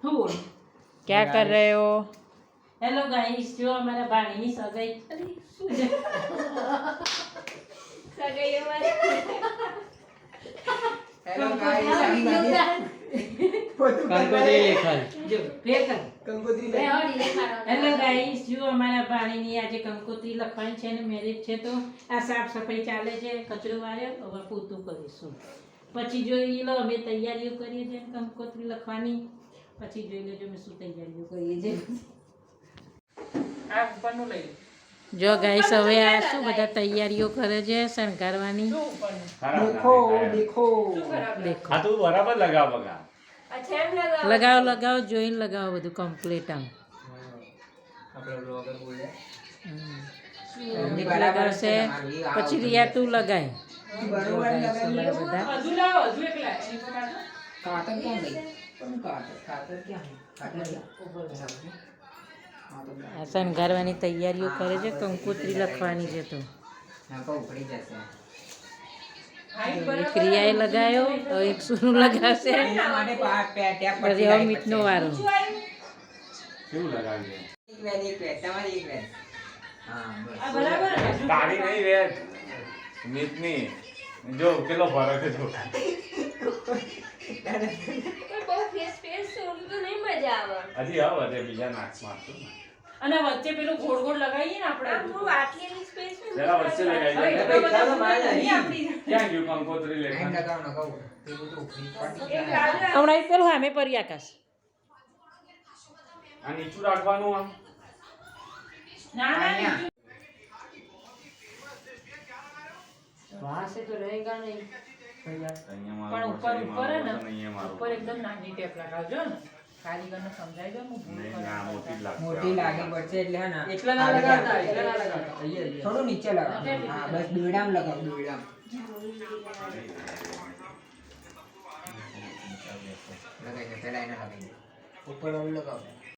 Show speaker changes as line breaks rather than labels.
क्या कर रहे हो?
हेलो गाइस, जो हमारा भाणीની સગાઈ
सगाई हमारे
हेलो गाइस
કંકોત્રી લેખન.
જો ફેર કર
કંકોત્રી
मैं और ये खाना
હેલો ગાઈસ, જો અમારા ભાણીની આજે કંકોત્રી લખવાની છે ને મેરેજ છે તો આ સાફ સફાઈ ચાલે છે, કચરો વાળ્યો હવે પૂતું કરીશું. પછી જોઈ લો અમે તૈયારીઓ કરીએ છીએ કંકોત્રી લખવાની. પછી જોઈ લેજો અમે શું તૈયારીઓ કરીએ છીએ. આ ઉપરનું લઈ
જો ગાઈસ હવે આ શું બધા તૈયારીઓ કરે છે શણગારવાની.
देखो देखो
દેખો
હા તું બરાબર લગાવ બગા
अच्छा हम लगा
લગાવો લગાવો જોઈને લગાવો બધું કમ્પ્લીટ આમ.
આપણે બ્લોગર બોલે
લગાવશે પછી રિયા તું લગાય.
બરોબર લગાવી
બધા
હજુ લાવો હજુ એકલા એની પર કાઢો.
કાતર ક્યાં ગઈ પણ કાતર ક્યાં કાતર
આ શણગારવાની તૈયારીઓ કરે છે, કંકોત્રી લખવાની છે તો
નાકો ઉપડી જશે
એક રિયાએ લગાયો તો એક સુનું લગાવશે
એના માટે ટેપ
પછી હવે મીઠનો વારો.
કેવું લગાવીએ
એક વેદ તમારી એક વેદ હા
આ
બસ
બરાબર ને?
તારી નહીં રે મિતની જો કેટલો ફરક છે જો
पर बहुत फेस फेस से उनको तो नहीं मजा आवा
હજી આવ હજે બીજા નાક મારતું
અને વચ્ચે પેલું ગોળ ગોળ લગાવીએ ને આપણે
अब वो आटली की स्पेस में
જરા વચ્ચે લગાવી
હવે
દે.
એટલો બધો સમય નહીં આપણી.
ક્યાં ગયું કંકોત્રી
ટાઈમ
લેખન
લગાવ ન કહું પેલું તો ઉપડી પડી
एक
જાય
राजा
હમણાં પેલું સામે પરી આકાશ.
આ નીચું રાખવાનું આમ
ના ના
અહીંયા.
वहाँ से तो रहेगा नहीं.
અહીંયા
પણ
મારું
ઉપર
શરીર
ઉપર હે ને
મારું અહીંયા મારું
ઉપર એકદમ નાની ટેપ લગાવજો ને, કારીગરને સમજાવી દો હું ભૂલ
નહીં ના મોટી જ લાગશે
મોટી લાગી પડશે એટલે હે ને
એકલા ના લગાવતા એકલા ના લગાવતા
થોડું નીચે લગાવ હા બસ દોડામ લગાવ દોડામ લગાઈ દે પેલા એને લગાઈ દે ઉપર ઓલું લગાવ